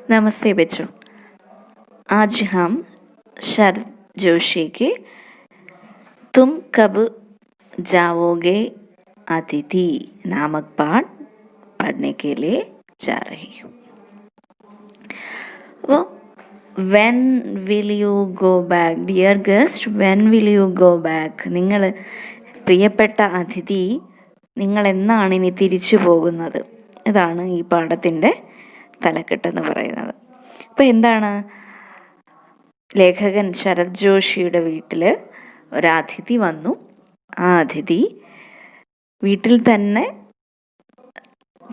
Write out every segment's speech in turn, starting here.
नमस्ते बच्चों। आज हम शरद जोशी के तुम कब जाओगे अतिथि नामक पाठ पढ़ने के लिए जा रही हूँ। वो when will you go back dear guest, when will you go back? നിങ്ങൾ പ്രിയപ്പെട്ട അതിഥി, നിങ്ങൾ എന്നാണ് ഇനി തിരിച്ചു പോകുന്നത്? ഇതാണ് ഈ പാഠത്തിൻ്റെ തലക്കെട്ടെന്ന് പറയുന്നത്. അപ്പോൾ എന്താണ്, ലേഖകൻ ശരത് ജോഷിയുടെ വീട്ടിൽ ഒരതിഥി വന്നു. ആ അതിഥി വീട്ടിൽ തന്നെ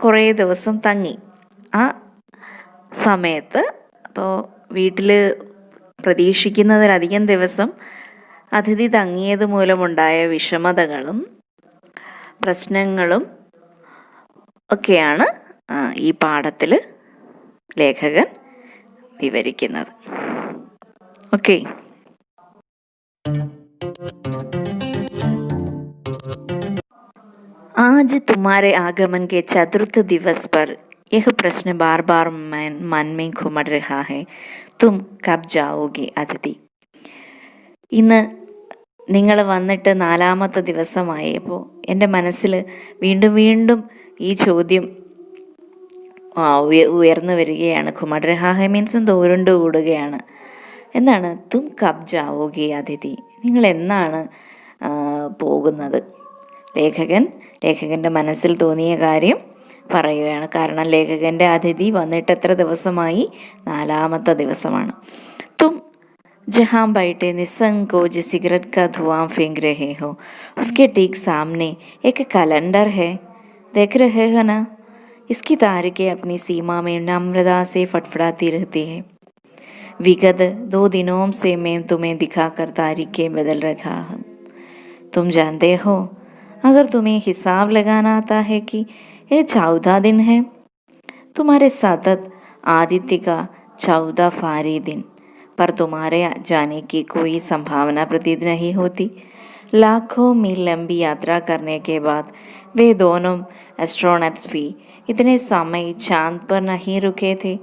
കുറേ ദിവസം തങ്ങി. ആ സമയത്ത് അപ്പോൾ വീട്ടിൽ പ്രതീക്ഷിക്കുന്നതിലധികം ദിവസം അതിഥി തങ്ങിയത് മൂലമുണ്ടായ വിഷമതകളും പ്രശ്നങ്ങളും ഒക്കെയാണ് ഈ പാഠത്തിൽ ലേഖകൻ വിവരിക്കുന്നത്. ഓക്കെ, आज तुम्हारे आगमन के चतुर्थ दिवस पर यह प्रश्न बार बार मन में घुमड़ रहा है, तुम कब जाओगे അതിഥി. ഇന്ന് നിങ്ങൾ വന്നിട്ട് 4ാമത്തെ ദിവസമായപ്പോൾ എൻ്റെ മനസ്സിൽ വീണ്ടും വീണ്ടും ഈ ചോദ്യം ഉയർന്നു വരികയാണ്. ഘുമഡ് രഹാ ഹെ മീൻസ് തോരുണ്ട് കൂടുകയാണ്. എന്താണ് തും കബ് ജാവോഗി അതിഥി, നിങ്ങൾ എന്നാണ് പോകുന്നത്? ലേഖകൻ്റെ മനസ്സിൽ തോന്നിയ കാര്യം പറയുകയാണ്. കാരണം ലേഖകൻ്റെ അതിഥി വന്നിട്ട് എത്ര ദിവസമായി? 4ാമത്തെ ദിവസമാണ്. തും जहाँ बैठे निसंकोच सिगरेट का धुआं फेंक रहे हो, उसके ठीक सामने एक कैलेंडर है, देख रहे हो ना? इसकी तारीखें अपनी सीमा में नम्रता से फटफड़ाती रहती है. विगत 2 दिनों से मैं तुम्हें दिखाकर तारीखें बदल रहा हूँ. तुम जानते हो, अगर तुम्हें हिसाब लगाना आता है कि ये 14 दिन है, तुम्हारे सतत आदित्य का 14 फारी दिन, पर तुम्हारे जाने की कोई संभावना प्रतीत नहीं होती. लाखों मील लंबी यात्रा करने के बाद वे दोनों एस्ट्रोनॉट्स भी इतने समय चांद पर नहीं रुके थे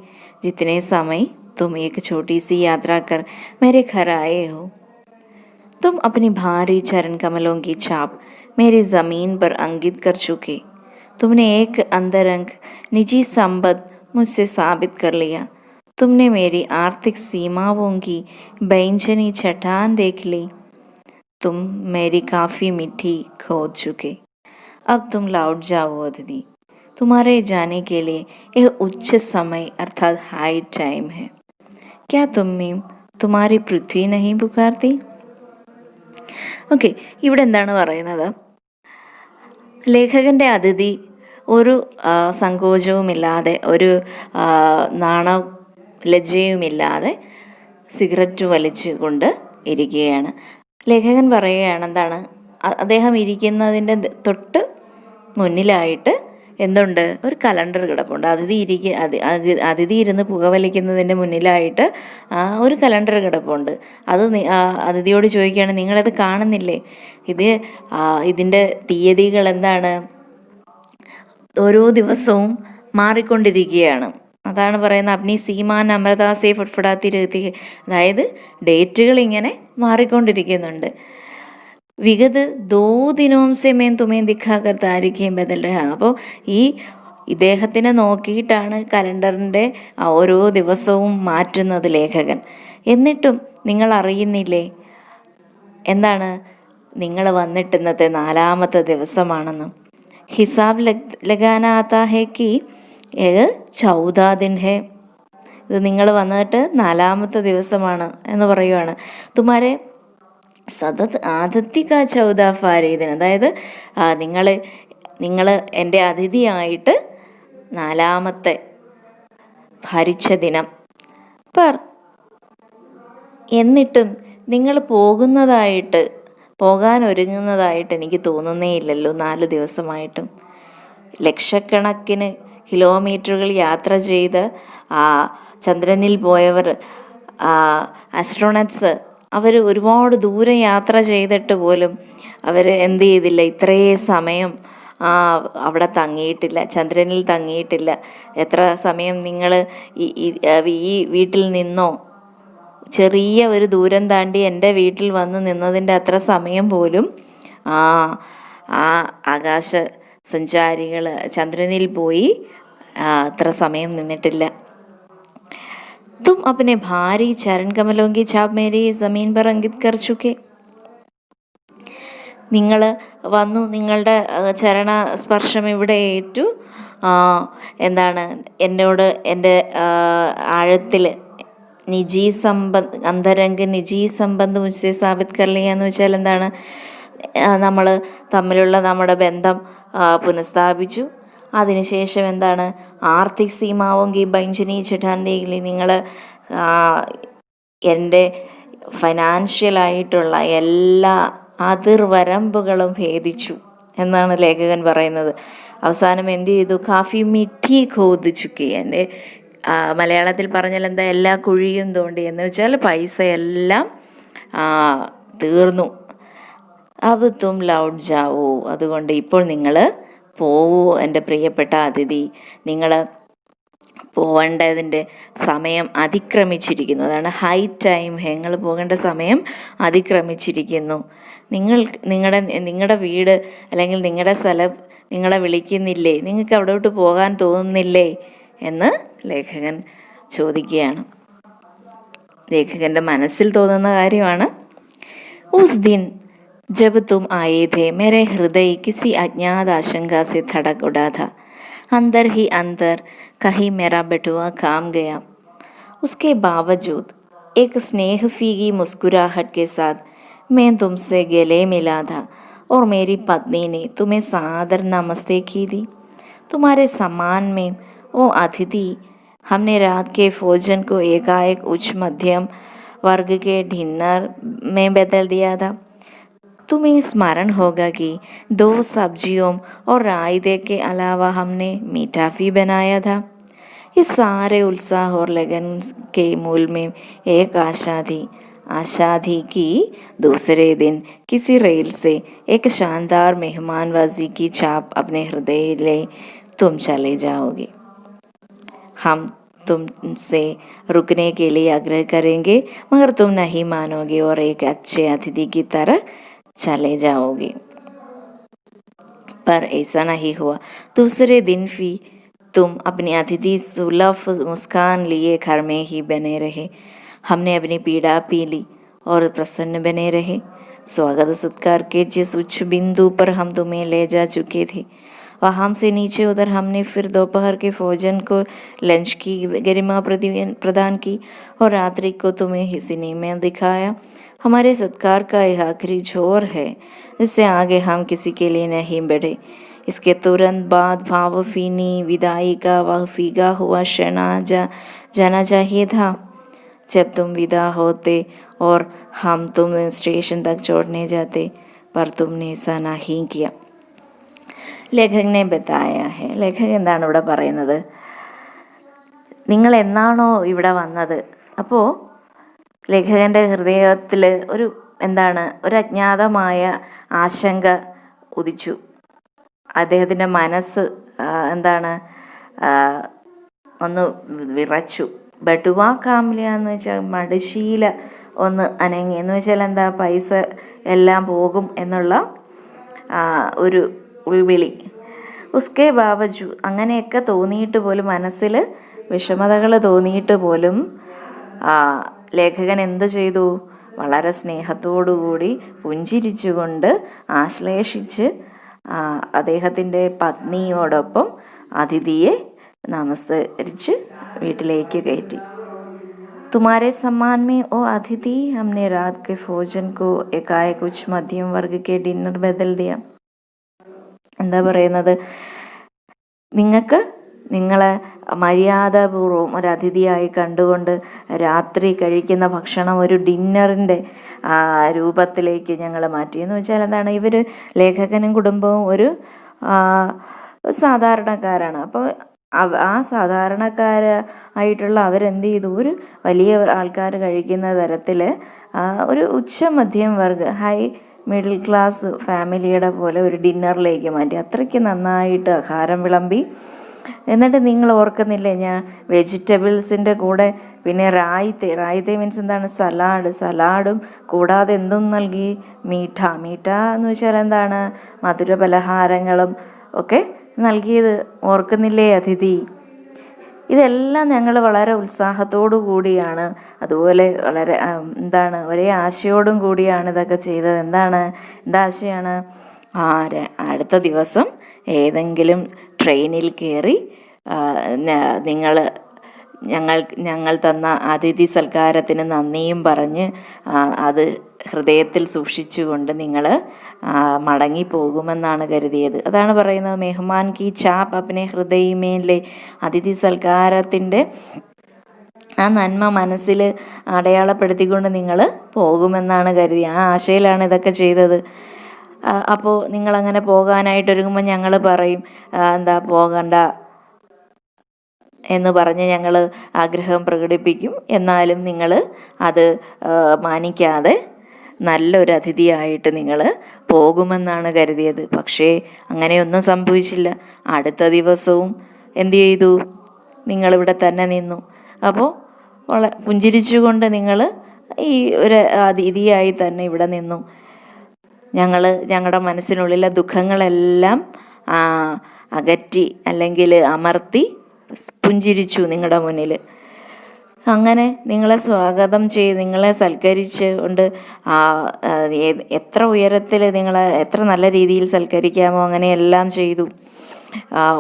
जितने समय तुम एक छोटी सी यात्रा कर मेरे घर आए हो. तुम अपनी भारी चरण कमलों की छाप मेरी ज़मीन पर अंकित कर चुके. तुमने एक अंतरंग निजी संबंध मुझसे साबित कर लिया. तुमने मेरी आर्थिक सीमाओं की बेंचनी चट्टान देख ली. तुम मेरी काफ़ी मिट्टी खोद चुके. अब तुम लौट जाओ अतिथि. तुम्हारे जाने के लिए यह उच्च समय अर्थात हाई टाइम है. क्या तुम्हारी पृथ्वी नहीं पुकारती? ഓക്കെ, ഇവിടെ എന്താണ് പറയുന്നത്? ലേഖകൻ്റെ അതിഥി ഒരു സങ്കോചവുമില്ലാതെ, ഒരു ലജ്ജയുമില്ലാതെ സിഗരറ്റ് വലിച്ചു കൊണ്ട് ഇരിക്കുകയാണ്. ലേഖകൻ പറയുകയാണ് എന്താണ്, അദ്ദേഹം ഇരിക്കുന്നതിൻ്റെ തൊട്ട് മുന്നിലായിട്ട് എന്തുണ്ട്? ഒരു കലണ്ടർ കിടപ്പുണ്ട്. അതിഥി ഇരുന്ന് പുകവലിക്കുന്നതിൻ്റെ മുന്നിലായിട്ട് ഒരു കലണ്ടർ കിടപ്പുണ്ട്. അത് അതിഥിയോട് ചോദിക്കുകയാണ്, നിങ്ങളത് കാണുന്നില്ലേ? ഇതിൻ്റെ തീയതികൾ എന്താണ്? ഓരോ ദിവസവും മാറിക്കൊണ്ടിരിക്കുകയാണ്. അതാണ് പറയുന്നത് അപ്നി സീമാൻ അമൃത സേ ഫട്ഫടാത്തി രഹത്തി. അതായത് ഡേറ്റുകൾ ഇങ്ങനെ മാറിക്കൊണ്ടിരിക്കുന്നുണ്ട്. വിഗത് 2 ദിനോം സെ മേം തുമേം ദിഖാകർ താരിഖേം ബദൽ രഹാ. അപ്പോൾ ഇദ്ദേഹത്തിനെ നോക്കിയിട്ടാണ് കലണ്ടറിൻ്റെ ഓരോ ദിവസവും മാറ്റുന്നത് ലേഖകൻ. എന്നിട്ടും നിങ്ങൾ അറിയുന്നില്ലേ എന്താണ്, നിങ്ങൾ വന്നിട്ട് ഇന്നത്തെ 4ാമത്തെ ദിവസമാണെന്ന്. ഹിസാബ് ലഗാനാ ഹെ കി 14 ദിൻ ഹെ. ഇത് നിങ്ങൾ വന്നിട്ട് 4ാമത്തെ ദിവസമാണ് എന്ന് പറയുവാണ്. തുമാരെ സതത് ആദിത്യ 14 ഫാരീദിൻ. അതായത് നിങ്ങൾ എൻ്റെ അതിഥിയായിട്ട് 4ാമത്തെ ഭരിച്ച ദിനം. പർ എന്നിട്ടും നിങ്ങൾ പോകാൻ ഒരുങ്ങുന്നതായിട്ട് എനിക്ക് തോന്നുന്നേ ഇല്ലല്ലോ 4 ദിവസമായിട്ടും. ലക്ഷക്കണക്കിന് കിലോമീറ്ററുകൾ യാത്ര ചെയ്ത് ചന്ദ്രനിൽ പോയവർ, ആസ്ട്രോണറ്റ്സ്, അവർ ഒരുപാട് ദൂരം യാത്ര ചെയ്തിട്ട് പോലും അവർ എന്ത് ചെയ്തില്ല, ഇത്രയും സമയം അവിടെ തങ്ങിയിട്ടില്ല, ചന്ദ്രനിൽ തങ്ങിയിട്ടില്ല. എത്ര സമയം നിങ്ങൾ ഈ വീട്ടിൽ നിന്നോ, ചെറിയ ഒരു ദൂരം താണ്ടി എൻ്റെ വീട്ടിൽ വന്ന് നിന്നതിൻ്റെ അത്ര സമയം പോലും ആ ആകാശ സഞ്ചാരികൾ ചന്ദ്രനിൽ പോയി അത്ര സമയം നിന്നിട്ടില്ല. തും അപ്നെ ഭാരി ചരൺ കമലോं की छाप मेरी जमीन पर अंकित कर चुके. നിങ്ങൾ വന്നു, നിങ്ങളുടെ ചരണ സ്പർശം ഇവിടെ ഏറ്റു. എന്താണ് എന്നോട് എൻ്റെ ആഴത്തിൽ നിജി സംബന്ധ് അന്തരംഗ നിജി സംബന്ധ് മുझसे സാബിത് കർ ലിയ എന്ന് വെച്ചാൽ എന്താണ്, നമ്മൾ തമ്മിലുള്ള നമ്മുടെ ബന്ധം പുനഃസ്ഥാപിച്ചു. അതിനുശേഷം എന്താണ്, ആർത്തിക് സീമാവോങ്കി ബൈഞ്ചനി ചട്ടാന്തേലി, നിങ്ങൾ എൻ്റെ ഫൈനാൻഷ്യലായിട്ടുള്ള എല്ലാ അതിർവരമ്പുകളും ഭേദിച്ചു എന്നാണ് ലേഖകൻ പറയുന്നത്. അവസാനം എന്ത് ചെയ്തു, കാഫി മിഠി ഖോദ് ചുക്കി, എൻ്റെ മലയാളത്തിൽ പറഞ്ഞാൽ എന്താ, എല്ലാ കുഴിയും തോണ്ടി എന്ന് വെച്ചാൽ പൈസ എല്ലാം തീർന്നു. അബ് തും ലൗട്ട് ജാവോ, അതുകൊണ്ട് ഇപ്പോൾ നിങ്ങൾ പോവൂ എൻ്റെ പ്രിയപ്പെട്ട അതിഥി, നിങ്ങൾ പോവേണ്ടതിൻ്റെ സമയം അതിക്രമിച്ചിരിക്കുന്നു. അതാണ് ഹൈ ടൈം, നിങ്ങൾ പോകേണ്ട സമയം അതിക്രമിച്ചിരിക്കുന്നു. നിങ്ങളുടെ വീട് അല്ലെങ്കിൽ നിങ്ങളുടെ സ്ഥലം നിങ്ങളെ വിളിക്കുന്നില്ലേ, നിങ്ങൾക്ക് അവിടോട്ട് പോകാൻ തോന്നുന്നില്ലേ എന്ന് ലേഖകൻ ചോദിക്കുകയാണ്. ലേഖകൻ്റെ മനസ്സിൽ തോന്നുന്ന കാര്യമാണ്. ഉസ് ദിൻ जब तुम आए थे मेरे हृदय किसी अज्ञात आशंका से धड़क उठा था. अंदर ही अंदर कहीं मेरा बटुआ काम गया. उसके बावजूद एक स्नेह फीकी मुस्कुराहट के साथ मैं तुमसे गले मिला था और मेरी पत्नी ने तुम्हें सादर नमस्ते की थी. तुम्हारे सम्मान में ओ अतिथि, हमने रात के भोजन को एकाएक उच्च मध्यम वर्ग के डिनर में बदल दिया था. तुम्हें स्मरण होगा कि 2 सब्जियों और रायते के अलावा हमने मीठा भी बनाया था. इस सारे उत्साह और लगन के मूल में एक आशा थी कि दूसरे दिन किसी रेल से एक शानदार मेहमानवाजी की छाप अपने हृदय ले तुम चले जाओगे. हम तुमसे रुकने के लिए आग्रह करेंगे मगर तुम नहीं मानोगे और एक अच्छे अतिथि की तरह चले जाओगे. पर ऐसा नहीं हुआ. दूसरे दिन भी तुम अपनी अतिथि सुलभ मुस्कान लिए घर में ही बने रहे. हमने अपनी पीड़ा पी ली और प्रसन्न बने रहे. स्वागत सत्कार के जिस उच्च बिंदु पर हम तुम्हें ले जा चुके थे, वहाँ से नीचे उधर हमने फिर दोपहर के भोजन को लंच की गरिमा प्रदान की और रात्रि को तुम्हें सिनेमा दिखाया. हमारे सत्कार का यह आखिरी छोर है, इससे आगे हम किसी के लिए नहीं बढ़े. इसके तुरंत बाद भावभीनी विदाई का वह फीका हुआ क्षण जाना चाहिए था जब तुम विदा होते और हम तुम्हें स्टेशन तक छोड़ने जाते, पर तुमने ऐसा नहीं किया. ലേഖകനെ ബത്തായ ഹെ. ലേഖകൻ എന്താണ് ഇവിടെ പറയുന്നത്, നിങ്ങൾ എന്നാണോ ഇവിടെ വന്നത്, അപ്പോൾ ലേഖകൻ്റെ ഹൃദയത്തിൽ ഒരു അജ്ഞാതമായ ആശങ്ക ഉദിച്ചു. അദ്ദേഹത്തിൻ്റെ മനസ്സ് ഒന്ന് വിറച്ചു. ബട്ടുവാ കാംലിയ എന്ന് വെച്ചാൽ മടിശീല ഒന്ന് അനങ്ങി എന്ന് വെച്ചാൽ എന്താ, പൈസ എല്ലാം പോകും എന്നുള്ള ഒരു ഉൾവിളി. ഉസ്കെ ബാവജു, അങ്ങനെയൊക്കെ തോന്നിയിട്ട് പോലും, മനസ്സിൽ വിഷമതകൾ തോന്നിയിട്ട് പോലും ലേഖകൻ എന്ത് ചെയ്തു, വളരെ സ്നേഹത്തോടുകൂടി പുഞ്ചിരിച്ചുകൊണ്ട് ആശ്ലേഷിച്ച് അദ്ദേഹത്തിൻ്റെ പത്നിയോടൊപ്പം അതിഥിയെ നമസ്കരിച്ച് വീട്ടിലേക്ക് കയറ്റി. तुम्हारे सम्मान में ओ अतिथि, हमने रात के भोजन को एकाएक कुछ मध्यम वर्ग के डिनर बदल दिया. എന്താ പറയുന്നത്, നിങ്ങളെ മര്യാദപൂർവ്വം ഒരു അതിഥിയായി കണ്ടുകൊണ്ട് രാത്രി കഴിക്കുന്ന ഭക്ഷണം ഒരു ഡിന്നറിൻ്റെ രൂപത്തിലേക്ക് ഞങ്ങൾ മാറ്റി. എന്ന് വെച്ചാൽ എന്താണ്, ഇവർ ലേഖകനും കുടുംബവും ഒരു സാധാരണക്കാരാണ്. അപ്പോൾ ആ സാധാരണക്കാരായിട്ടുള്ള അവരെന്ത് ചെയ്തു, ഒരു വലിയ ആൾക്കാർ കഴിക്കുന്ന തരത്തിൽ ഒരു ഉച്ച മധ്യം വർഗ ഹൈ മിഡിൽ ക്ലാസ് ഫാമിലിയുടെ പോലെ ഒരു ഡിന്നറിലേക്ക് മാറ്റി. അത്രയ്ക്ക് നന്നായിട്ട് ആഹാരം വിളമ്പി. എന്നിട്ട് നിങ്ങൾ ഓർക്കുന്നില്ലേ, ഞാൻ വെജിറ്റബിൾസിൻ്റെ കൂടെ പിന്നെ റായിത്തെ മീൻസ് എന്താണ്, സലാഡും കൂടാതെ എന്തും നൽകി, മീഠ എന്ന് വെച്ചാൽ എന്താണ്, മധുര പലഹാരങ്ങളും ഒക്കെ നൽകിയത് ഓർക്കുന്നില്ലേ അതിഥി? ഇതെല്ലാം ഞങ്ങൾ വളരെ ഉത്സാഹത്തോടു കൂടിയാണ്, അതുപോലെ വളരെ ഒരേ ആശയോടും കൂടിയാണ് ഇതൊക്കെ ചെയ്തത്. എന്താശയാണ്? അടുത്ത ദിവസം ഏതെങ്കിലും ട്രെയിനിൽ കയറി ഞങ്ങൾ തന്ന അതിഥി സൽക്കാരത്തിന് നന്ദിയും പറഞ്ഞ് അത് ഹൃദയത്തിൽ സൂക്ഷിച്ചുകൊണ്ട് നിങ്ങൾ മടങ്ങിപ്പോകുമെന്നാണ് കരുതിയത്. അതാണ് പറയുന്നത്, മെഹ്മാൻ കി ചാപ്പ് അപ്നെ ഹൃദയമേലെ, അതിഥി സൽക്കാരത്തിൻ്റെ ആ നന്മ മനസ്സിൽ അടയാളപ്പെടുത്തിക്കൊണ്ട് നിങ്ങൾ പോകുമെന്നാണ് കരുതി. ആ ആശയിലാണ് ഇതൊക്കെ ചെയ്തത്. അപ്പോൾ നിങ്ങളങ്ങനെ പോകാനായിട്ടൊരുങ്ങുമ്പോൾ ഞങ്ങൾ പറയും, പോകണ്ട എന്ന് പറഞ്ഞ് ഞങ്ങൾ ആഗ്രഹം പ്രകടിപ്പിക്കും. എന്നാലും നിങ്ങൾ അത് മാനിക്കാതെ നല്ലൊരു അതിഥിയായിട്ട് നിങ്ങൾ പോകുമെന്നാണ് കരുതിയത്. പക്ഷേ അങ്ങനെയൊന്നും സംഭവിച്ചില്ല. അടുത്ത ദിവസവും എന്തു ചെയ്തു? നിങ്ങളിവിടെ തന്നെ നിന്നു. അപ്പോൾ പുഞ്ചിരിച്ചുകൊണ്ട് നിങ്ങൾ ഈ ഒരു അതിഥിയായി തന്നെ ഇവിടെ നിന്നു. ഞങ്ങളുടെ മനസ്സിനുള്ളിലെ ദുഃഖങ്ങളെല്ലാം അകറ്റി അല്ലെങ്കിൽ അമർത്തി പുഞ്ചിരിച്ചു നിങ്ങളുടെ മുന്നിൽ. അങ്ങനെ നിങ്ങളെ സ്വാഗതം ചെയ്ത് നിങ്ങളെ സൽക്കരിച്ച് കൊണ്ട് എത്ര ഉയരത്തിൽ നിങ്ങളെ എത്ര നല്ല രീതിയിൽ സൽക്കരിക്കാമോ അങ്ങനെയെല്ലാം ചെയ്തു.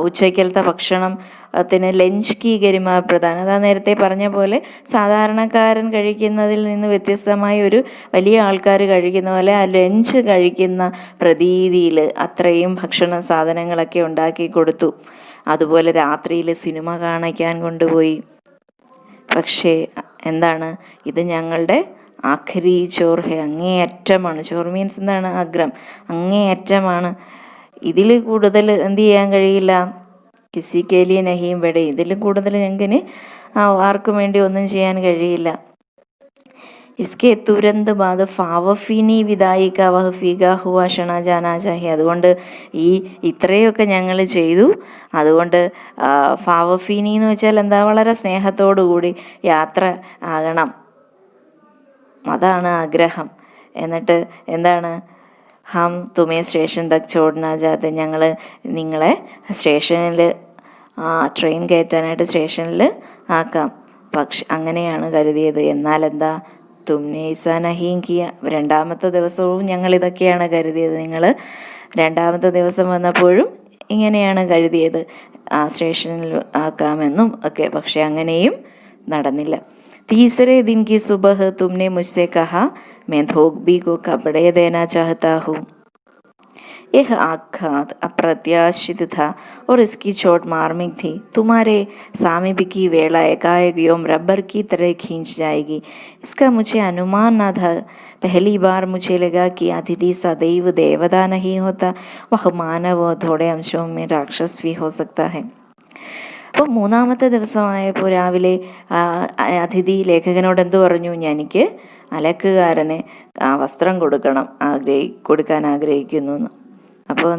ഉച്ചയ്ക്കലത്തെ ഭക്ഷണത്തിന് ലഞ്ച് കി ഗരിമ പ്രധാനം, അതാ നേരത്തെ പറഞ്ഞ പോലെ സാധാരണക്കാരൻ കഴിക്കുന്നതിൽ നിന്ന് വ്യത്യസ്തമായി ഒരു വലിയ ആൾക്കാർ കഴിക്കുന്ന പോലെ ആ ലഞ്ച് കഴിക്കുന്ന പ്രതീതിയിൽ അത്രയും ഭക്ഷണ സാധനങ്ങളൊക്കെ ഉണ്ടാക്കി കൊടുത്തു. അതുപോലെ രാത്രിയിൽ സിനിമ കാണിക്കാൻ കൊണ്ടുപോയി. പക്ഷേ ഇത് ഞങ്ങളുടെ ആഖരി ചോർ ഹെ, അങ്ങേയറ്റമാണ്. ചോർ മീൻസ് അഗ്രം, അങ്ങേയറ്റമാണ്. ഇതിൽ കൂടുതൽ എന്ത് ചെയ്യാൻ കഴിയില്ല. കിസി കേലിയ നഹീം ബെടെ, ഇതിൽ കൂടുതൽ ഞങ്ങൾക്ക് ആർക്കും വേണ്ടി ഒന്നും ചെയ്യാൻ കഴിയില്ല. ഇസ്കെ തുരന്ത് ബാദ് ഫാവഫീനി വിദായിക വഹഫീക ഹുവ ഷണ ജാനാ ചാഹി. അതുകൊണ്ട് ഇത്രയൊക്കെ ഞങ്ങൾ ചെയ്തു. അതുകൊണ്ട് ഫാവഫീനി എന്ന് വെച്ചാൽ വളരെ സ്നേഹത്തോടു കൂടി യാത്ര ആകണം, അതാണ് ആഗ്രഹം. എന്നിട്ട് ഹം തുമേ സ്റ്റേഷൻ തക് ചോടനാ ജാതെ, ഞങ്ങൾ നിങ്ങളെ സ്റ്റേഷനിൽ ട്രെയിൻ കയറ്റാനായിട്ട് സ്റ്റേഷനിൽ ആക്കാം. പക്ഷെ അങ്ങനെയാണ് കരുതിയത്. എന്നാൽ തുമ്നെ ഈസാ നഹീം കിയ, രണ്ടാമത്തെ ദിവസവും ഞങ്ങൾ ഇതൊക്കെയാണ് കരുതിയത്. നിങ്ങൾ രണ്ടാമത്തെ ദിവസം വന്നപ്പോഴും ഇങ്ങനെയാണ് കരുതിയത്, സ്റ്റേഷനിൽ ആക്കാമെന്നും ഒക്കെ. പക്ഷെ അങ്ങനെയും നടന്നില്ല. तीसरे दिन की सुबह तुमने मुझसे कहा, मैं धोबी को कपड़े देना चाहता हूँ. यह आघात अप्रत्याशित था और इसकी चोट मार्मिक थी. तुम्हारे सामीप्य की वेला एकाएक योम रबर की तरह खींच जाएगी, इसका मुझे अनुमान न था. पहली बार मुझे लगा कि अतिथि सदैव देवता नहीं होता, वह मानव और थोड़े अंशों में राक्षस भी हो सकता है. അപ്പോൾ മൂന്നാമത്തെ ദിവസമായപ്പോൾ രാവിലെ അതിഥി ലേഖകനോട് എന്തു പറഞ്ഞു? എനിക്ക് അലക്കുകാരന് വസ്ത്രം കൊടുക്കാൻ ആഗ്രഹിക്കുന്നു എന്ന്. അപ്പോൾ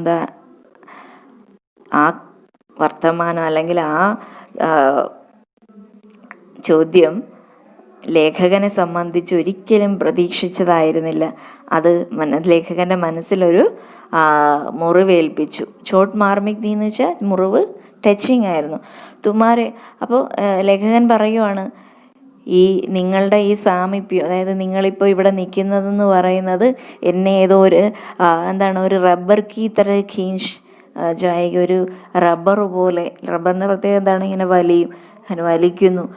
ആ വർത്തമാനം അല്ലെങ്കിൽ ആ ചോദ്യം ലേഖകനെ സംബന്ധിച്ച് ഒരിക്കലും പ്രതീക്ഷിച്ചതായിരുന്നില്ല. അത് ലേഖകൻ്റെ മനസ്സിലൊരു മുറിവേൽപ്പിച്ചു. ചോട്ട് മാർമിക് എന്ന് വെച്ചാൽ മുറിവ്, ടച്ചിങ് ആയിരുന്നു. അപ്പോൾ ലേഖകൻ പറയുവാണ്, നിങ്ങളുടെ ഈ സാമീപ്യം, അതായത് നിങ്ങളിപ്പോൾ ഇവിടെ നിൽക്കുന്നതെന്ന് പറയുന്നത് എന്നെ ഏതോ ഒരു റബ്ബർ കീ തര ഖീൻഷ് ജായിക, ഒരു റബ്ബർ പോലെ. റബ്ബറിൻ്റെ പ്രത്യേകത ഇങ്ങനെ വലിക്കുന്നു.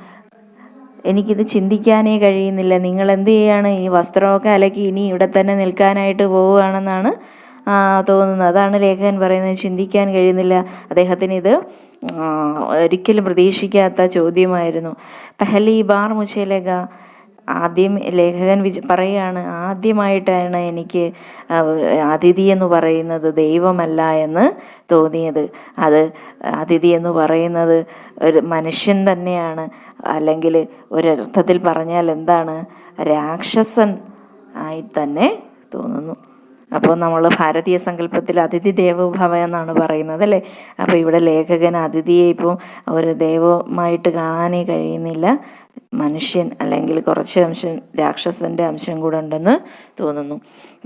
എനിക്കിത് ചിന്തിക്കാനേ കഴിയുന്നില്ല. നിങ്ങൾ എന്ത് ചെയ്യാണ്? ഈ വസ്ത്രമൊക്കെ അലക്കി ഇനി ഇവിടെ തന്നെ നിൽക്കാനായിട്ട് പോവുകയാണെന്നാണ് തോന്നുന്നത്. അതാണ് ലേഖകൻ പറയുന്നത്. ചിന്തിക്കാൻ കഴിയുന്നില്ല. അദ്ദേഹത്തിന് ഇത് ഒരിക്കലും പ്രതീക്ഷിക്കാത്ത ചോദ്യമായിരുന്നു. പെഹലി ബാർ മുझे लगा, ആദ്യം ലേഖകൻ പറയുകയാണ്, ആദ്യമായിട്ടാണ് എനിക്ക് അതിഥി എന്ന് പറയുന്നത് ദൈവമല്ല എന്ന് തോന്നിയത്. അത് അതിഥി എന്ന് പറയുന്നത് ഒരു മനുഷ്യൻ തന്നെയാണ്, അല്ലെങ്കിൽ ഒരർത്ഥത്തിൽ പറഞ്ഞാൽ രാക്ഷസൻ ആയി തന്നെ തോന്നുന്നു. അപ്പോൾ നമ്മൾ ഭാരതീയ സങ്കല്പത്തിൽ അതിഥി ദേവോ ഭവ എന്നാണ് പറയുന്നത് അല്ലേ. അപ്പോൾ ഇവിടെ ലേഖകൻ അതിഥിയെ ഇപ്പോൾ ഒരു ദൈവമായിട്ട് കാണാനേ കഴിയുന്നില്ല. മനുഷ്യൻ അല്ലെങ്കിൽ കുറച്ച് അംശം രാക്ഷസൻ്റെ അംശം കൂടെ ഉണ്ടെന്ന് തോന്നുന്നു.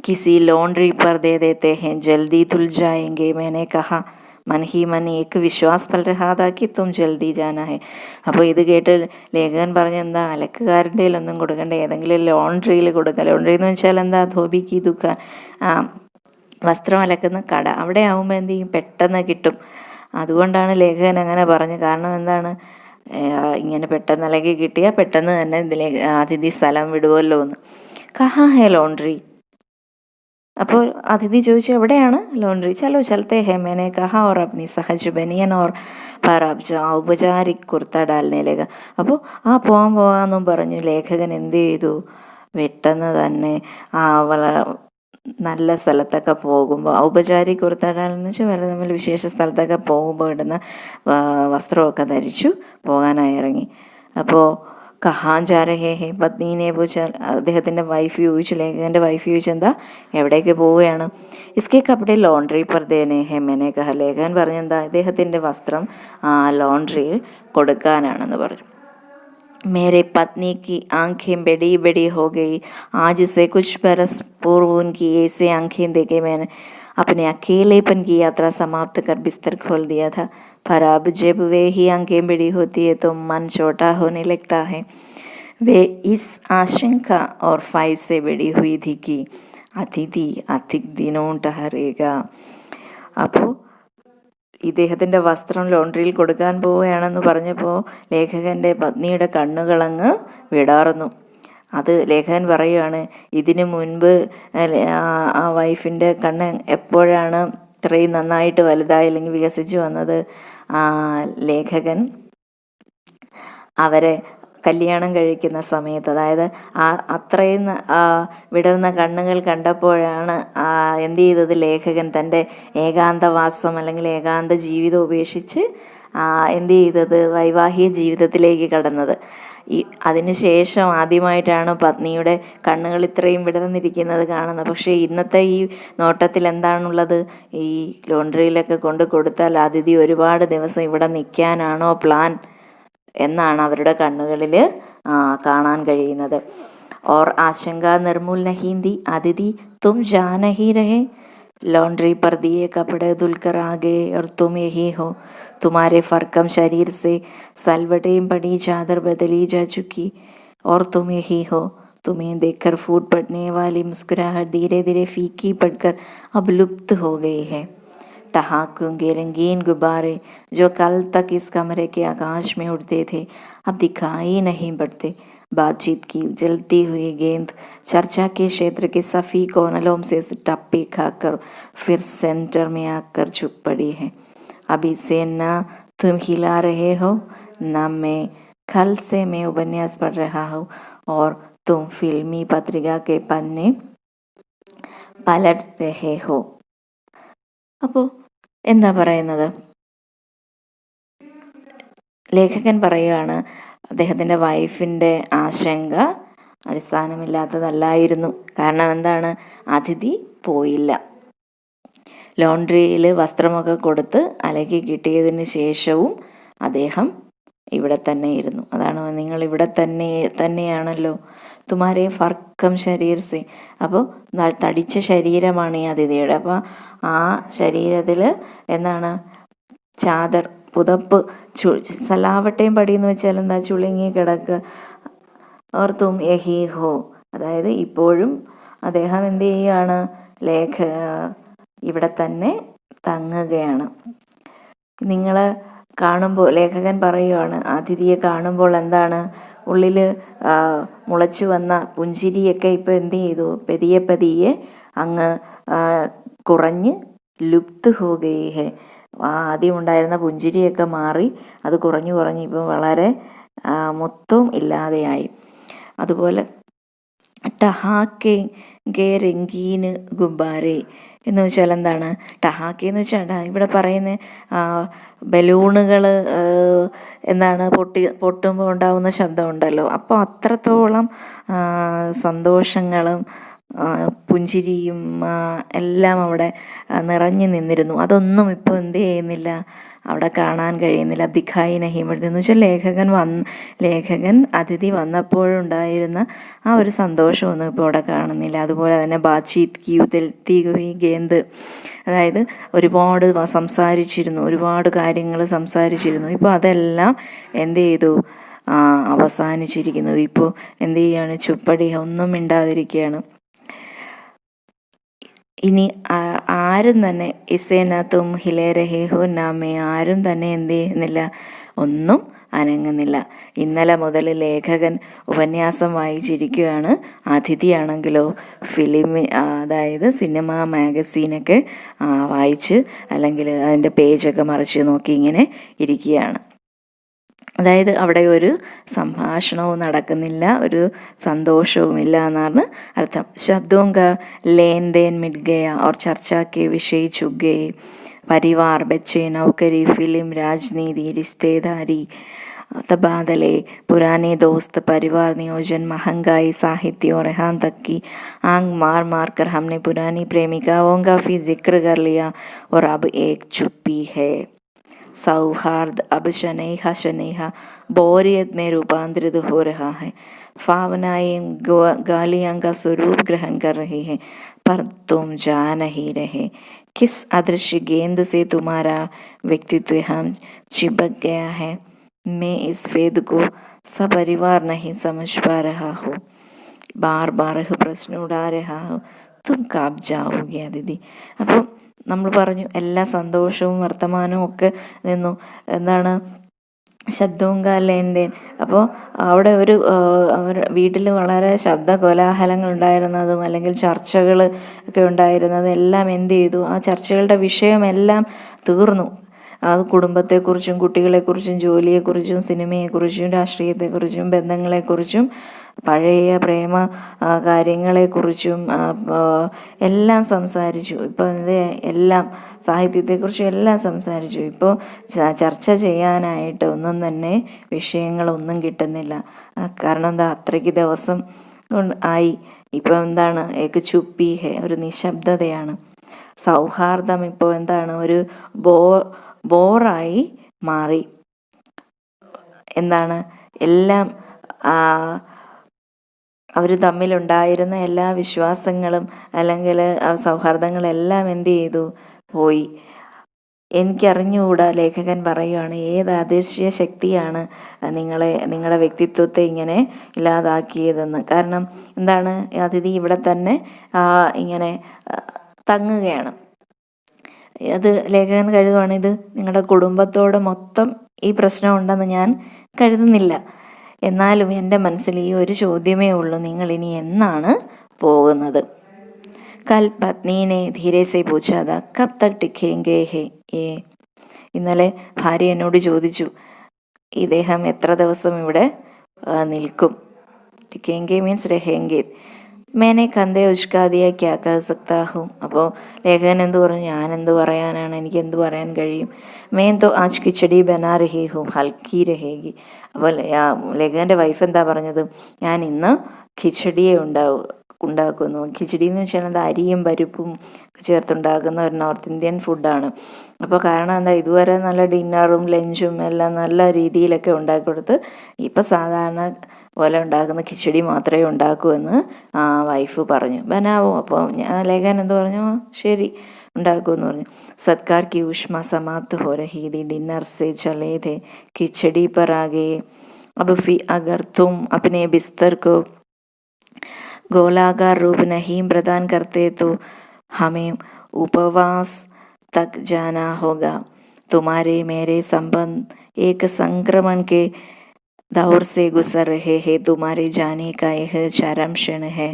കിസി laundry per they ദേത്തെ he ജൽദി തുൽ ജായെങ്കെ മേനെ കഹാ Mann he മൻ ഏക്ക് വിശ്വാസ് പൽ രഹാതാക്കി തും ജൽദി ജാന ഹെ. അപ്പോൾ ഇത് കേട്ട് ലേഖകൻ പറഞ്ഞ എന്താ, അലക്കുകാരൻ്റെ ഒന്നും കൊടുക്കണ്ട, ഏതെങ്കിലും ലോണ്ട്രിയിൽ കൊടുക്കുക. ലോണ്ട്രി എന്ന് വെച്ചാൽ എന്താ, ധോബിക്ക് ദുഃഖാൻ, വസ്ത്രം അലക്കുന്ന കട, അവിടെ ആകുമ്പോൾ എന്ത് ചെയ്യും, പെട്ടെന്ന് കിട്ടും. അതുകൊണ്ടാണ് ലേഖകൻ അങ്ങനെ പറഞ്ഞു. കാരണം എന്താണ്, ഇങ്ങനെ പെട്ടെന്ന് അലക്കി കിട്ടിയാൽ പെട്ടെന്ന് തന്നെ അതിഥി സ്ഥലം വിടുമല്ലോ എന്ന്. കഹാ ഹേ ലോണ്ട്രി. അപ്പോൾ അതിഥി ചോദിച്ചു, എവിടെയാണ് ലോണ്ട്രി? ചലോ ചലത്തെ ഹേ മേനെ കഹാ ഓർ അപ്നി സഹജ് ബനിയൻ ഓർ പറാബ് ഔപചാരിക് കുർത്ത ഡാലിനെ ലേഖ. അപ്പോൾ പോകാമെന്നും പറഞ്ഞു ലേഖകൻ എന്ത് ചെയ്തു, പെട്ടെന്ന് തന്നെ നല്ല സ്ഥലത്തൊക്കെ പോകുമ്പോൾ, ഔപചാരിക കുർത്തടാലെന്ന് വെച്ചാൽ വല്ല നമ്മൾ വിശേഷ സ്ഥലത്തൊക്കെ പോകുമ്പോൾ ഇടുന്ന വസ്ത്രമൊക്കെ ധരിച്ചു പോകാനായി ഇറങ്ങി. അപ്പോൾ കഹാൻ ജാ രഹേ ഹേ പത്നീനെ പൂച്ചാൽ, അദ്ദേഹത്തിൻ്റെ വൈഫ് ചോദിച്ചു, ലേഖകൻ്റെ വൈഫ് ചോദിച്ചു, എന്താ എവിടേക്ക് പോവുകയാണ്? ഇസ്കെ കപ്പടെ ലോണ്ട്രി പർ ദേനെ ഹേ മെനെ കഹ. ലേഖകൻ പറഞ്ഞെന്താ, ഇദ്ദേഹത്തിൻ്റെ വസ്ത്രം ലോണ്ട്രിയിൽ കൊടുക്കാനാണെന്ന് പറഞ്ഞു. मेरे पत्नी की आंखें बड़ी बड़ी हो गई, आज से कुछ बरस पूर्व उनकी ऐसे आंखें देखे मैंने अपने अकेलेपन की यात्रा समाप्त कर बिस्तर खोल दिया था, पर अब जब वे ही आंखें बड़ी होती है तो मन छोटा होने लगता है. वे इस आशंका और फ़ाय से बड़ी हुई थी कि अतिथि अधिक दिनों ठहरेगा. അപ്പോൾ ഇദ്ദേഹത്തിൻ്റെ വസ്ത്രം ലോണ്ട്രിയിൽ കൊടുക്കാൻ പോവുകയാണെന്ന് പറഞ്ഞപ്പോൾ ലേഖകൻ്റെ പത്നിയുടെ കണ്ണുകളങ്ങ് വിടാർന്നു. അത് ലേഖകൻ പറയുകയാണ്, ഇതിനു മുൻപ് ആ വൈഫിൻ്റെ കണ്ണ് എപ്പോഴാണ് ഇത്രയും നന്നായിട്ട് വലുതായി അല്ലെങ്കിൽ വികസിച്ച് വന്നത്? ലേഖകൻ അവരെ കല്യാണം കഴിക്കുന്ന സമയത്ത്, അതായത് അത്രയും വിടർന്ന കണ്ണുകൾ കണ്ടപ്പോഴാണ് എന്ത് ചെയ്തത്, ലേഖകൻ തൻ്റെ ഏകാന്തവാസം അല്ലെങ്കിൽ ഏകാന്ത ജീവിതം ഉപേക്ഷിച്ച് എന്ത് ചെയ്തത്, വൈവാഹിക ജീവിതത്തിലേക്ക് കടന്നത്. അതിനുശേഷം ആദ്യമായിട്ടാണ് പത്നിയുടെ കണ്ണുകൾ ഇത്രയും വിടർന്നിരിക്കുന്നത് കാണുന്നത്. പക്ഷേ ഇന്നത്തെ ഈ നോട്ടത്തിൽ എന്താണുള്ളത്, ഈ ലോണ്ട്രിയിലൊക്കെ കൊണ്ട് കൊടുത്താൽ അതിഥി ഒരുപാട് ദിവസം ഇവിടെ നിൽക്കാനാണോ പ്ലാൻ എന്നാണ് അവരുടെ കണ്ണുകളിൽ കാണാൻ കഴിയുന്നത്. और आशंका निर्मूल नहीं थी, अदिति तुम जा नहीं रहे, लॉन्ड्री पर दिए कपड़े धुलकर आ गए और तुम यही हो. तुम्हारे फरकम शरीर से सलवटें पड़ी चादर बदली जा चुकी और तुम यही हो. तुम्हें देखकर फूट पड़ने वाली मुस्कुराहट धीरे धीरे फीकी पड़कर अब लुप्त हो गई है. ठहाकों के रंगीन गुब्बारे जो कल तक इस कमरे के आकाश में उड़ते थे अब दिखाई नहीं पड़ते. बातचीत की जलती हुई गेंद चर्चा के क्षेत्र के सफ़ी कोनलों से टप्पे खाकर फिर सेंटर में आकर चुप पड़ी है. अब इसे न तुम हिला रहे हो, न मैं. कल से मैं उपन्यास पढ़ रहा हूँ और तुम फिल्मी पत्रिका के पन्ने पलट रहे हो. അപ്പോൾ എന്താ പറയുന്നത്, ലേഖകൻ പറയുകയാണ്, അദ്ദേഹത്തിൻ്റെ വൈഫിൻ്റെ ആശങ്ക അടിസ്ഥാനമില്ലാത്തതല്ലായിരുന്നു. കാരണം എന്താണ്, അതിഥി പോയില്ല. ലോണ്ട്രിയിൽ വസ്ത്രമൊക്കെ കൊടുത്ത് അലക്കി കിട്ടിയതിന് ശേഷവും അദ്ദേഹം ഇവിടെ തന്നെ ഇരുന്നു. അതാണ്, നിങ്ങൾ ഇവിടെ തന്നെയാണല്ലോ. തുമാരെ ഫർക്കം ശരീർ സെ. അപ്പോൾ തടിച്ച ശരീരമാണ് ഈ അതിഥിയുടെ. അപ്പോൾ ആ ശരീരത്തിൽ എന്താണ്, ചാദർ പുതപ്പ് സലാവട്ടയും പടിയെന്ന് വെച്ചാൽ എന്താ, ചുളുങ്ങി കിടക്കുക. ഓർ തും യഹി ഹോ, അതായത് ഇപ്പോഴും അദ്ദേഹം എന്ത് ചെയ്യുകയാണ്, ഇവിടെ തന്നെ തങ്ങുകയാണ്. നിങ്ങൾ കാണുമ്പോൾ, ലേഖകൻ പറയുകയാണ്, അതിഥിയെ കാണുമ്പോൾ എന്താണ്, ഉള്ളിൽ മുളച്ചു വന്ന പുഞ്ചിരിയൊക്കെ ഇപ്പോൾ എന്ത് ചെയ്തു, പതിയെ പതിയെ അങ്ങ് കുറഞ്ഞ് ലുപ്ത് ഹോ ഗയി ഹെ. ആദ്യം ഉണ്ടായിരുന്ന പുഞ്ചിരിയൊക്കെ മാറി അത് കുറഞ്ഞു ഇപ്പം വളരെ മൊത്തവും ഇല്ലാതെയായി. അതുപോലെ ടഹാക്കെ ഗേ രംഗീന് ഗുബ്ബാരെ എന്ന് വെച്ചാൽ എന്താണ്, ടഹാക്കെ എന്ന് വെച്ചാൽ ഇവിടെ പറയുന്ന ബലൂണുകൾ എന്താണ് പൊട്ടുമ്പോൾ ഉണ്ടാകുന്ന ശബ്ദമുണ്ടല്ലോ. അപ്പോൾ അത്രത്തോളം സന്തോഷങ്ങളും പുഞ്ചിരിയും എല്ലാം അവിടെ നിറഞ്ഞു നിന്നിരുന്നു. അതൊന്നും ഇപ്പോൾ എന്ത് ചെയ്യുന്നില്ല, അവിടെ കാണാൻ കഴിയുന്നില്ല. ദിഖായി നഹീം എന്ന് വെച്ചാൽ ലേഖകൻ അതിഥി വന്നപ്പോഴുണ്ടായിരുന്ന ആ ഒരു സന്തോഷമൊന്നും ഇപ്പോൾ അവിടെ കാണുന്നില്ല. അതുപോലെ തന്നെ ബാത്ചീത് കി ഉതൽത്തി ഹുയി ഗേന്ദ്, അതായത് ഒരുപാട് സംസാരിച്ചിരുന്നു, ഒരുപാട് കാര്യങ്ങൾ സംസാരിച്ചിരുന്നു. ഇപ്പോൾ അതെല്ലാം എന്ത് ചെയ്തു, അവസാനിച്ചിരിക്കുന്നു. ഇപ്പോൾ എന്ത് ചെയ്യാണ്, ചുപ്പടി ഒന്നും മിണ്ടാതിരിക്കുകയാണ്. ഇനി ആരും തന്നെ ഇസേനത്തും ഹിലേരഹേഹോ നാമേ, ആരും തന്നെ എന്ത് ചെയ്യുന്നില്ല, ഒന്നും അനങ്ങുന്നില്ല. ഇന്നലെ മുതൽ ലേഖകൻ ഉപന്യാസം വായിച്ചിരിക്കുകയാണ്. അതിഥിയാണെങ്കിലോ അതായത് സിനിമ മാഗസീനൊക്കെ വായിച്ച് അല്ലെങ്കിൽ അതിൻ്റെ പേജൊക്കെ മറിച്ച് നോക്കി ഇങ്ങനെ ഇരിക്കുകയാണ്. അതായത് അവിടെ ഒരു സംഭാഷണവും നടക്കുന്നില്ല, ഒരു സന്തോഷവുമില്ല എന്നാണ് അർത്ഥം. ശബ്ദോं का लेन देन मिट गया और चर्चा के विषय चुक गए. परिवार, बच्चे, नौकरी, फिल्म, राजनीति, रिश्तेदारी, तबादले, पुराने दोस्त, परिवार नियोजन, महंगाई, साहित्य और यहाँ तक कि आंख मार मार कर हमने पुरानी प्रेमिकाओं का भी जिक्र कर लिया और अब एक चुप्पी है. सौहार्द अब शनेहा बोरियत में रूपांतरित हो रहा है. भावनाएं गालियां का स्वरूप ग्रहण कर रही है, पर तुम जा नहीं रहे. किस अदृश्य गेंद से तुम्हारा व्यक्तित्व हम चिपक गया है. मैं इस भेद को सपरिवार नहीं समझ पा रहा हूँ. बार बार प्रश्न उड़ा रहा हूँ, तुम कब जाओगे അതിഥി. അപ്പോൾ നമ്മൾ പറഞ്ഞു എല്ലാ സന്തോഷവും വർത്തമാനവും ഒക്കെ നിന്നു. എന്താണ് ശബ്ദവും കാലേണ്ടേൻ. അപ്പോൾ അവിടെ വീട്ടിൽ വളരെ ശബ്ദ കോലാഹലങ്ങൾ ഉണ്ടായിരുന്നതും അല്ലെങ്കിൽ ചർച്ചകൾ ഒക്കെ ഉണ്ടായിരുന്നതും എല്ലാം എന്ത് ചെയ്തു, ആ ചർച്ചകളുടെ വിഷയമെല്ലാം തീർന്നു. അത് കുടുംബത്തെക്കുറിച്ചും കുട്ടികളെക്കുറിച്ചും ജോലിയെക്കുറിച്ചും സിനിമയെക്കുറിച്ചും രാഷ്ട്രീയത്തെക്കുറിച്ചും ബന്ധങ്ങളെക്കുറിച്ചും പഴയ പ്രേമ കാര്യങ്ങളെക്കുറിച്ചും എല്ലാം സംസാരിച്ചു. ഇപ്പോൾ എല്ലാം സാഹിത്യത്തെക്കുറിച്ചും എല്ലാം സംസാരിച്ചു. ഇപ്പോൾ ചർച്ച ചെയ്യാനായിട്ട് ഒന്നും തന്നെ വിഷയങ്ങളൊന്നും കിട്ടുന്നില്ല. കാരണം എന്താ, അത്രയ്ക്ക് ദിവസം ആയി. ഇപ്പോൾ എന്താണ്, ഏക്ക് ചുപ്പി ഹേ, ഒരു നിശബ്ദതയാണ്. സൗഹാർദ്ദം ഇപ്പോൾ എന്താണ്, ഒരു ബോറായി മാറി. എന്താണ്, എല്ലാം അവർ തമ്മിലുണ്ടായിരുന്ന എല്ലാ വിശ്വാസങ്ങളും അല്ലെങ്കിൽ സൗഹാർദ്ദങ്ങളെല്ലാം എന്ത് ചെയ്തു, പോയി. എനിക്കറിഞ്ഞുകൂടാ, ലേഖകൻ പറയുകയാണ്, ഏത് അദൃശ്യ ശക്തിയാണ് നിങ്ങളുടെ വ്യക്തിത്വത്തെ ഇങ്ങനെ ഇല്ലാതാക്കിയതെന്ന്. കാരണം എന്താണ്, അതിഥി ഇവിടെ തന്നെ ഇങ്ങനെ തങ്ങുകയാണ്. അത് ലേഖകൻ കരുതുവാണ്, ഇത് നിങ്ങളുടെ കുടുംബത്തോട് മൊത്തം ഈ പ്രശ്നം ഉണ്ടെന്ന് ഞാൻ കരുതുന്നില്ല. എന്നാലും എൻ്റെ മനസ്സിൽ ഈ ഒരു ചോദ്യമേ ഉള്ളൂ, നിങ്ങൾ ഇനി എന്നാണ് പോകുന്നത്. കൽ പത്നീനെ ധീരെ സെ പൂച്ചാത കബ് തക് ടിക്കേംഗേ ഹേ. ഇന്നലെ ഭാര്യ എന്നോട് ചോദിച്ചു, ഇദ്ദേഹം എത്ര ദിവസം ഇവിടെ നിൽക്കും. ടിക്കേംഗേ മീൻസ് രഹേംഗേ. മേനെ കന്തേ ഉഷ്കാദിയ ക്യാ കഹ സക്താ ഹൂം. അപ്പോൾ ലേഖകൻ എന്ത് പറഞ്ഞു, ഞാൻ എന്ത് പറയാനാണ്, എനിക്ക് എന്ത് പറയാൻ കഴിയും. മേൻ തോ ആജ് കിച്ചടി ബനാ രഹി ഹൂം ഹൽക്കി രഹേഗി. അപ്പോൾ ലേഖകൻ്റെ വൈഫ് എന്താ പറഞ്ഞത്, ഞാൻ ഇന്ന് ഖിച്ചടിയെ ഉണ്ടാക്കുന്നു. ഖിച്ചടി എന്ന് വെച്ചാൽ അത് അരിയും പരിപ്പും ചേർത്തുണ്ടാക്കുന്ന ഒരു നോർത്ത് ഇന്ത്യൻ ഫുഡാണ്. അപ്പോൾ കാരണം എന്താ, ഇതുവരെ നല്ല ഡിന്നറും ലഞ്ചും എല്ലാം നല്ല രീതിയിലൊക്കെ ഉണ്ടാക്കി കൊടുത്ത് ഇപ്പം സാധാരണ പോലെ ഉണ്ടാക്കുന്ന ഖിച്ചടി മാത്രമേ ഉണ്ടാക്കൂ എന്ന് വൈഫ് പറഞ്ഞു. ബനാവോ. അപ്പോൾ ലേഖകൻ എന്ത് പറഞ്ഞു, ശരി ഉണ്ടാക്കുമെന്ന് പറഞ്ഞു. സത്കാർ की ऊष्मा समाप्त हो रही थी. डिनर से चले थे, खिचड़ी पर आ गए. अब अगर तुम अपने बिस्तर को गोलाकार रूप नहीं प्रदान करते तो हमें उपवास तक जाना होगा. तुम्हारे मेरे संबंध एक संक्रमण के दौर से गुजर रहे हैं. तुम्हारे जाने का यह चरम क्षण है.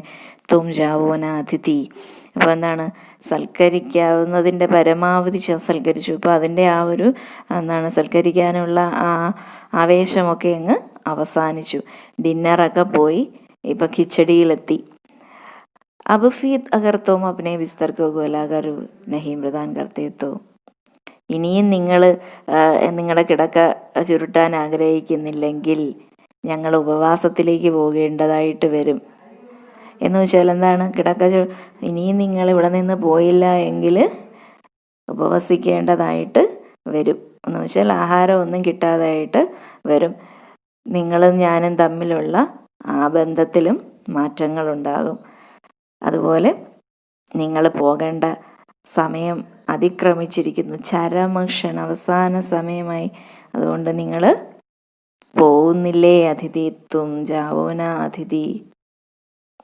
तुम जाओ ना അതിഥി. അപ്പോൾ എന്താണ്, സൽക്കരിക്കാവുന്നതിൻ്റെ പരമാവധി സൽക്കരിച്ചു. ഇപ്പോൾ അതിൻ്റെ ആ ഒരു സൽക്കരിക്കാനുള്ള ആ ആവേശമൊക്കെ അങ്ങ് അവസാനിച്ചു. ഡിന്നറൊക്കെ പോയി, ഇപ്പം ഖിച്ചടിയിലെത്തി. अब फिर अगर तुम अपने बिस्तर को गोलाकार नहीं प्रदान करते तो. ഇനിയും നിങ്ങൾ നിങ്ങളുടെ കിടക്ക ചുരുട്ടാൻ ആഗ്രഹിക്കുന്നില്ലെങ്കിൽ ഞങ്ങൾ ഉപവാസത്തിലേക്ക് പോകേണ്ടതായിട്ട് വരും. എന്ന് വെച്ചാൽ എന്താണ്, ഇനിയും നിങ്ങൾ ഇവിടെ നിന്ന് പോയില്ല എങ്കിൽ ഉപവസിക്കേണ്ടതായിട്ട് വരും. എന്ന് വെച്ചാൽ ആഹാരം ഒന്നും കിട്ടാതായിട്ട് വരും. നിങ്ങളും ഞാനും തമ്മിലുള്ള ആ ബന്ധത്തിലും മാറ്റങ്ങളുണ്ടാകും. അതുപോലെ നിങ്ങൾ പോകേണ്ട സമയം അതിക്രമിച്ചിരിക്കുന്നു. ചരമക്ഷൺ, അവസാന സമയമായി. അതുകൊണ്ട് നിങ്ങൾ പോകുന്നില്ലേ അതിഥി, തും ജാവോന അതിഥി,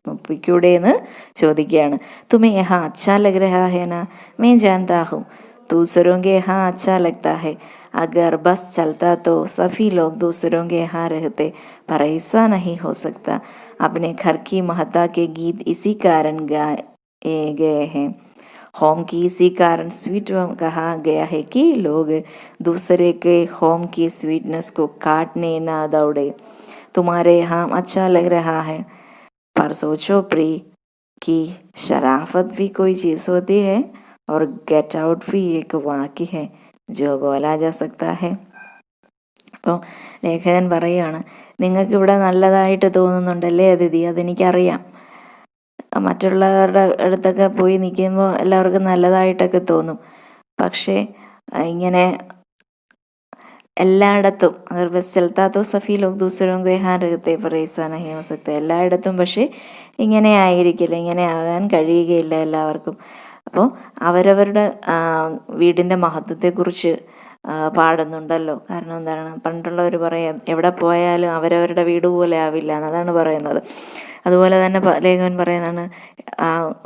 ഒപ്പിക്കൂടെയെന്ന് ചോദിക്കുകയാണ്. തുമേ യഹാ അച്ഛാ ലഗ് രഹാ ഹൈ നാ, मैं जानता हूँ दूसरों के यहाँ अच्छा लगता है, अगर बस चलता तो सभी लोग दूसरों के यहाँ रहते, पर ऐसा नहीं हो सकता. अपने घर की महत्ता के गीत इसी कारण गाए गए हैं. होम की इसी कारण स्वीट कहा गया है कि लोग दूसरे के होम की स्वीटनेस को काटने ना दौड़े. तुम्हारे यहाँ अच्छा लग रहा है, पर सोचो प्रिय कि शराफत भी कोई चीज़ होती है और गेट आउट भी एक वाक्य है जो बोला जा सकता है. അപ്പോൾ ലേഖകൻ പറയുകയാണ്, നിങ്ങൾക്കിവിടെ നല്ലതായിട്ട് തോന്നുന്നുണ്ടല്ലേ അതിഥി, അതെനിക്കറിയാം. മറ്റുള്ളവരുടെ അടുത്തൊക്കെ പോയി നിൽക്കുമ്പോൾ എല്ലാവർക്കും നല്ലതായിട്ടൊക്കെ തോന്നും. പക്ഷേ ഇങ്ങനെ എല്ലായിടത്തും എല്ലായിടത്തും പക്ഷേ ഇങ്ങനെ ആയിരിക്കില്ല, ഇങ്ങനെ ആകാൻ കഴിയുകയില്ല എല്ലാവർക്കും. അപ്പോൾ അവരവരുടെ വീടിൻ്റെ മഹത്വത്തെക്കുറിച്ച് പാടുന്നുണ്ടല്ലോ. കാരണം എന്താണ്, പണ്ടുള്ളവർ പറയാം എവിടെ പോയാലും അവരവരുടെ വീട് പോലെ ആവില്ല എന്നതാണ് പറയുന്നത്. അതുപോലെ തന്നെ ലേഖകൻ പറയുന്നതാണ്,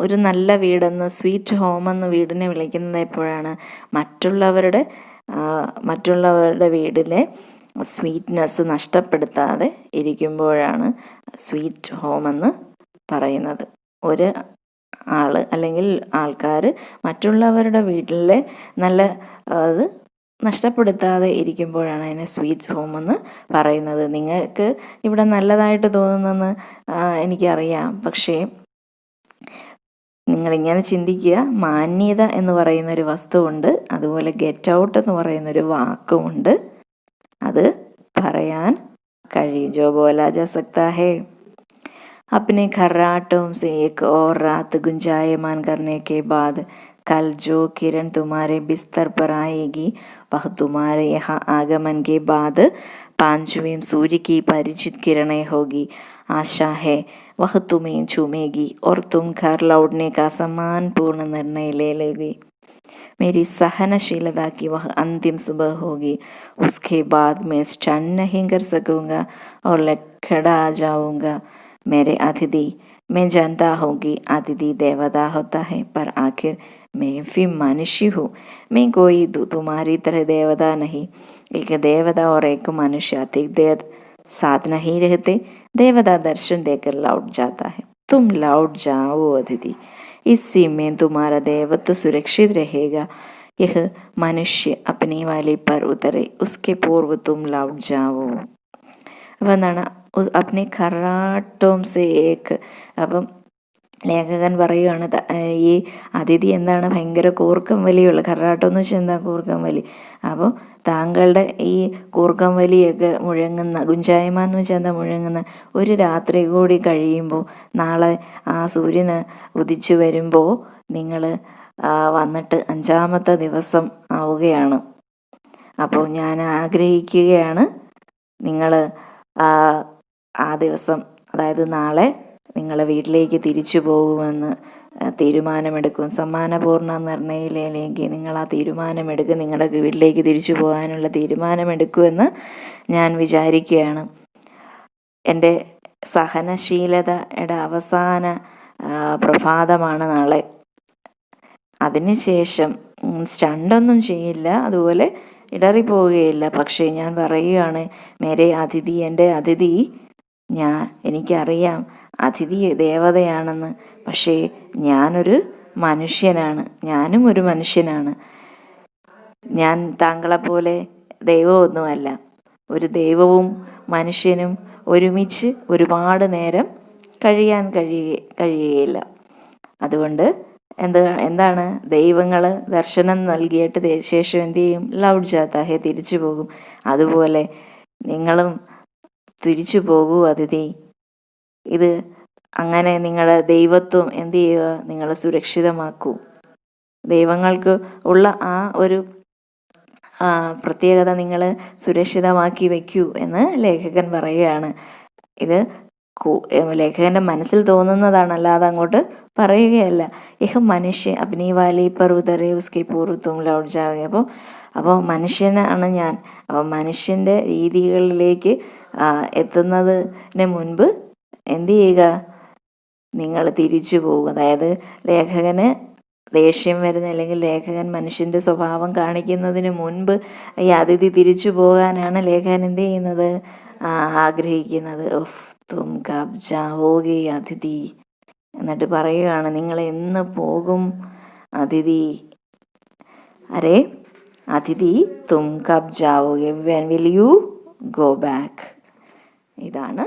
ഒരു നല്ല വീടെന്ന്, സ്വീറ്റ് ഹോം എന്ന് വീടിനെ വിളിക്കുന്നത് എപ്പോഴാണ്, മറ്റുള്ളവരുടെ വീട്ടിലെ സ്വീറ്റ്നെസ് നഷ്ടപ്പെടുത്താതെ ഇരിക്കുമ്പോഴാണ് സ്വീറ്റ് ഹോം എന്ന് പറയുന്നത്. ഒരു ആൾ അല്ലെങ്കിൽ ആൾക്കാർ മറ്റുള്ളവരുടെ വീട്ടിലെ നല്ല അത് നഷ്ടപ്പെടുത്താതെ ഇരിക്കുമ്പോഴാണ് അതിനെ സ്വീറ്റ് ഹോം എന്ന് പറയുന്നത്. നിങ്ങൾക്ക് ഇവിടെ നല്ലതായിട്ട് തോന്നുന്നെന്ന് എനിക്കറിയാം, പക്ഷേ നിങ്ങളിങ്ങനെ ചിന്തിക്കുക, മാന്യത എന്ന് പറയുന്നൊരു വസ്തുവുണ്ട്, അതുപോലെ ഗെറ്റ് ഔട്ട് എന്ന് പറയുന്നൊരു വാക്കുമുണ്ട്. അത് പറയാൻ കഴിയും. ജോ ബോലാ ജാ സക്താ ഹേ. अपने खर्राटों से एक और रात गुंजायमान करने के बाद कल जो किरण तुम्हारे बिस्तर पर आएगी वह तुम्हारे यहाँ आगमन के बाद पांचवें सूर्य की परिचित किरणें होगी. आशा है वह तुम्हें चूमेगी और तुम घर लौटने का सम्मानपूर्ण निर्णय ले लेगी. मेरी सहनशीलता की वह अंतिम सुबह होगी. उसके बाद मैं स्टंट नहीं कर सकूँगा और लड़खड़ा जाऊँगा. मेरे अतिथि, मैं जानता हूँ कि अतिथि देवता होता है, पर आखिर मैं भी मनुष्य हूँ. मैं कोई तुम्हारी तरह देवता नहीं. एक देवता और एक मनुष्य अधिक देर साथ नहीं रहते. देवता दर्शन देकर लौट जाता है, तुम लौट जाओ अतिथि. इससे में तुम्हारा देवत्व सुरक्षित रहेगा. यह मनुष्य अपने वाले पर उतरे उसके पूर्व तुम लौट जाओ. അപ്പം എന്താണ്, അപ്നെ ഖറാട്ടോം സേ ഏക്ക്. അപ്പം ലേഖകൻ പറയുകയാണ്, ഈ അതിഥി എന്താണ് ഭയങ്കര കൂർക്കം വലിയുള്ള, ഖറാട്ടം എന്ന് വെച്ചാൽ എന്താ, കൂർക്കം വലി. അപ്പോൾ താങ്കളുടെ ഈ കൂർക്കം വലിയൊക്കെ മുഴങ്ങുന്ന, ഗുഞ്ചായ്മ എന്ന് വെച്ചാൽ എന്താ, മുഴങ്ങുന്ന ഒരു രാത്രി കൂടി കഴിയുമ്പോൾ, നാളെ ആ സൂര്യന് ഉദിച്ചു വരുമ്പോൾ നിങ്ങൾ വന്നിട്ട് 5-ാമത്തെ ദിവസം ആവുകയാണ്. അപ്പോൾ ഞാൻ ആഗ്രഹിക്കുകയാണ് നിങ്ങൾ ആ ദിവസം, അതായത് നാളെ നിങ്ങൾ വീട്ടിലേക്ക് തിരിച്ചു പോകുമെന്ന് തീരുമാനമെടുക്കും. സമ്മാനപൂർണ്ണ നിർണയിലേക്ക് നിങ്ങൾ ആ തീരുമാനമെടുക്കും, നിങ്ങളുടെ വീട്ടിലേക്ക് തിരിച്ചു പോകാനുള്ള തീരുമാനമെടുക്കുമെന്ന് ഞാൻ വിചാരിക്കുകയാണ്. എൻ്റെ സഹനശീലതയുടെ അവസാന പ്രഭാതമാണ് നാളെ. അതിനുശേഷം സ്റ്റണ്ടൊന്നും ചെയ്യില്ല, അതുപോലെ ഇടറിപ്പോവുകയില്ല. പക്ഷേ ഞാൻ പറയുകയാണ്, മേരെ അതിഥി, എൻ്റെ അതിഥി, എനിക്കറിയാം അതിഥി ദേവതയാണെന്ന്, പക്ഷേ ഞാനൊരു മനുഷ്യനാണ്, ഞാനും ഒരു മനുഷ്യനാണ്. ഞാൻ താങ്കളെപ്പോലെ ദൈവമൊന്നുമല്ല. ഒരു ദൈവവും മനുഷ്യനും ഒരുമിച്ച് ഒരുപാട് നേരം കഴിയാൻ കഴിയുകയില്ല. അതുകൊണ്ട് എന്താണ്, ദൈവങ്ങൾ ദർശനം നൽകിയിട്ട് ശേഷം എന്ത് ചെയ്യും, ലൗട്ട് ജാത്താഹെ, തിരിച്ചു പോകും. അതുപോലെ നിങ്ങളും തിരിച്ചു പോകൂ അതിഥി. ഇത് അങ്ങനെ നിങ്ങളുടെ ദൈവത്വം എന്ത് ചെയ്യുക, നിങ്ങൾ സുരക്ഷിതമാക്കൂ. ദൈവങ്ങൾക്ക് ഉള്ള ആ ഒരു പ്രത്യേകത നിങ്ങൾ സുരക്ഷിതമാക്കി വയ്ക്കൂ എന്ന് ലേഖകൻ പറയുകയാണ്. ഇത് ലേഖകൻ്റെ മനസ്സിൽ തോന്നുന്നതാണ്, അല്ലാതെ അങ്ങോട്ട് പറയുകയല്ല. യഹ് മനുഷ്യ അപ്നി വാലി പർ ഉതരെ ഉസ്കെ പൂർവ്വത്തും ലൗട്ട് ജാവേ. അപ്പോൾ മനുഷ്യനാണ് ഞാൻ. അപ്പോൾ മനുഷ്യൻ്റെ രീതികളിലേക്ക് എത്തുന്നതിന് മുൻപ് എന്ത് ചെയ്യുക, നിങ്ങൾ തിരിച്ചു പോകുക. അതായത് ലേഖകന് ദേഷ്യം വരുന്ന, അല്ലെങ്കിൽ ലേഖകൻ മനുഷ്യൻ്റെ സ്വഭാവം കാണിക്കുന്നതിന് മുൻപ് ഈ അതിഥി തിരിച്ചു പോകാനാണ് ലേഖകൻ എന്ത് ചെയ്യുന്നത്, ആഗ്രഹിക്കുന്നത്. ഓഫ് തും കബ് ജാവോഗെ അതിഥി എന്നിട്ട് പറയുകയാണ്, നിങ്ങൾ എന്ന് പോകും അതിഥി. അരേ അതിഥി തും കബ് ജാവോഗെ, when will you go back. ഇതാണ്